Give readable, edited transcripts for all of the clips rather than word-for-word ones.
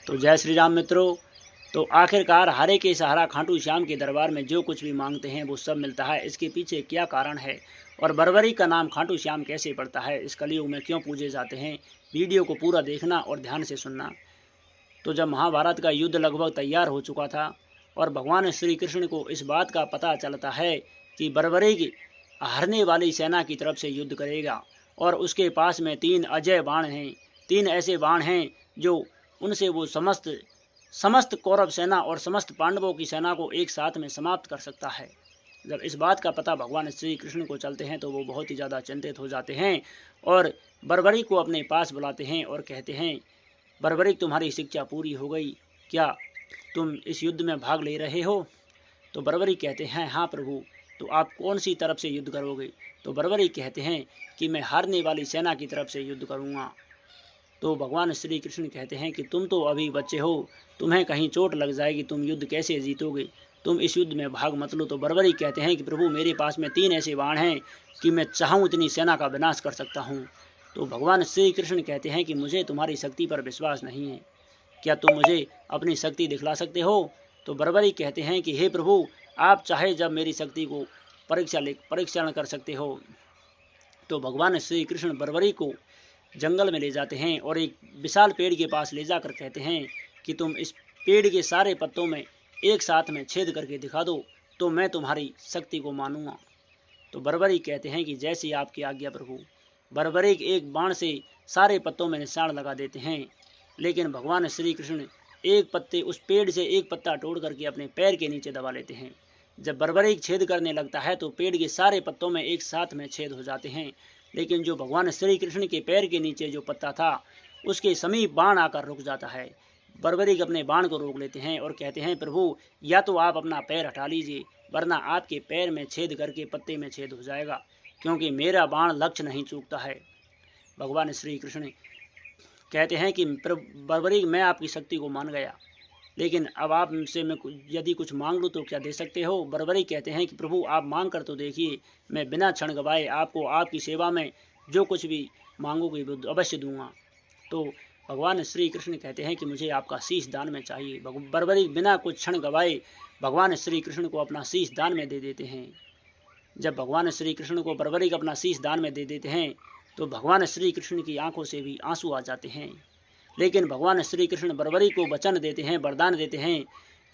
तो जय श्री राम मित्रों। तो आखिरकार हारे के सहारा खाटू श्याम के दरबार में जो कुछ भी मांगते हैं वो सब मिलता है। इसके पीछे क्या कारण है और बरबरी का नाम खाटू श्याम कैसे पड़ता है, इस कलयुग में क्यों पूजे जाते हैं, वीडियो को पूरा देखना और ध्यान से सुनना। तो जब महाभारत का युद्ध लगभग तैयार हो चुका था और भगवान श्री कृष्ण को इस बात का पता चलता है कि बरबरी की हारने वाली सेना की तरफ से युद्ध करेगा और उसके पास में 3 अजय बाण हैं, 3 ऐसे बाण हैं जो उनसे वो समस्त कौरव सेना और समस्त पांडवों की सेना को एक साथ में समाप्त कर सकता है। जब इस बात का पता भगवान श्री कृष्ण को चलते हैं तो वो बहुत ही ज़्यादा चिंतित हो जाते हैं और बरबरी को अपने पास बुलाते हैं और कहते हैं, बरबरी तुम्हारी शिक्षा पूरी हो गई, क्या तुम इस युद्ध में भाग ले रहे हो? तो बरबरी कहते हैं, हाँ प्रभु। तो आप कौन सी तरफ से युद्ध करोगे? तो बरबरी कहते हैं कि मैं हारने वाली सेना की तरफ से युद्ध करूँगा। तो भगवान श्री कृष्ण कहते हैं कि तुम तो अभी बच्चे हो, तुम्हें कहीं चोट लग जाएगी, तुम युद्ध कैसे जीतोगे, तुम इस युद्ध में भाग मत लो। तो बरबरी कहते हैं कि प्रभु मेरे पास में 3 ऐसे बाण हैं कि मैं चाहूँ इतनी सेना का विनाश कर सकता हूँ। तो भगवान श्री कृष्ण कहते हैं कि मुझे तुम्हारी शक्ति पर विश्वास नहीं है, क्या तुम मुझे अपनी शक्ति दिखला सकते हो? तो बरबरी कहते हैं कि हे प्रभु, आप चाहे जब मेरी शक्ति को परीक्षण कर सकते हो। तो भगवान श्री कृष्ण बरबरी को जंगल में ले जाते हैं और एक विशाल पेड़ के पास ले जाकर कहते हैं कि तुम इस पेड़ के सारे पत्तों में एक साथ में छेद करके दिखा दो तो मैं तुम्हारी शक्ति को मानूंगा। तो बरबरी कहते हैं कि जैसी आपकी आज्ञा प्रभु। बरबरी एक बाण से सारे पत्तों में निशान लगा देते हैं, लेकिन भगवान श्री कृष्ण एक पत्ते उस पेड़ से एक पत्ता तोड़ करके अपने पैर के नीचे दबा लेते हैं। जब बरबरी छेद करने लगता है तो पेड़ के सारे पत्तों में एक साथ में छेद हो जाते हैं, लेकिन जो भगवान श्री कृष्ण के पैर के नीचे जो पत्ता था उसके समीप बाण आकर रुक जाता है। बरबरी अपने बाण को रोक लेते हैं और कहते हैं, प्रभु या तो आप अपना पैर हटा लीजिए वरना आपके पैर में छेद करके पत्ते में छेद हो जाएगा, क्योंकि मेरा बाण लक्ष्य नहीं चूकता है। भगवान श्री कृष्ण कहते हैं कि बरबरी मैं आपकी शक्ति को मान गया, लेकिन अब आप से मैं यदि कुछ मांग लूँ तो क्या दे सकते हो? बरबरी कहते हैं कि प्रभु आप मांग कर तो देखिए, मैं बिना क्षण गवाए आपको आपकी सेवा में जो कुछ भी मांगोगे वो अवश्य दूंगा। तो भगवान श्री कृष्ण कहते हैं कि मुझे आपका शीश दान में चाहिए। बरबरी बिना कुछ क्षण गवाए भगवान श्री कृष्ण को अपना शीश दान में दे देते हैं। जब भगवान श्री कृष्ण को बरबरी अपना शीश दान में दे देते हैं तो भगवान श्री कृष्ण की आंखों से भी आंसू आ जाते हैं, लेकिन भगवान श्री कृष्ण बरबरी को वचन देते हैं, वरदान देते हैं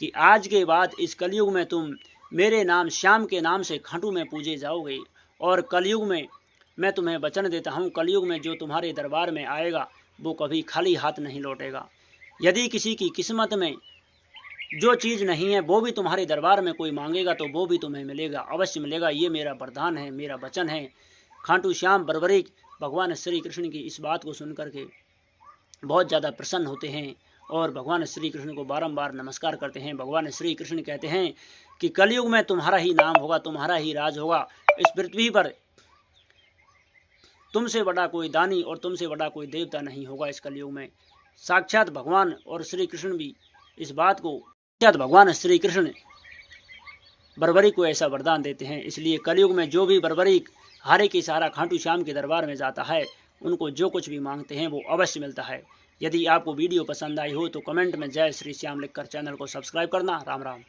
कि आज के बाद इस कलयुग में तुम मेरे नाम श्याम के नाम से खाटू में पूजे जाओगे और कलयुग में मैं तुम्हें वचन देता हूँ, कलयुग में जो तुम्हारे दरबार में आएगा वो कभी खाली हाथ नहीं लौटेगा। यदि किसी की किस्मत में जो चीज़ नहीं है वो भी तुम्हारे दरबार में कोई मांगेगा तो वो भी तुम्हें मिलेगा, अवश्य मिलेगा। ये मेरा वरदान है, मेरा वचन है। खाटू श्याम बरबरी भगवान श्री कृष्ण की इस बात को सुन करके बहुत ज़्यादा प्रसन्न होते हैं और भगवान श्री कृष्ण को बारंबार नमस्कार करते हैं। भगवान श्री कृष्ण कहते हैं कि कलयुग में तुम्हारा ही नाम होगा, तुम्हारा ही राज होगा। इस पृथ्वी पर तुमसे बड़ा कोई दानी और तुमसे बड़ा कोई देवता नहीं होगा। इस कलयुग में साक्षात भगवान और श्री कृष्ण भी इस बात को, साक्षात भगवान श्री कृष्ण बरबरी को ऐसा वरदान देते हैं। इसलिए कलयुग में जो भी बरबरी हारे के सहारा खाटू श्याम के दरबार में जाता है उनको जो कुछ भी मांगते हैं वो अवश्य मिलता है। यदि आपको वीडियो पसंद आई हो तो कमेंट में जय श्री श्याम लिखकर चैनल को सब्सक्राइब करना। राम राम।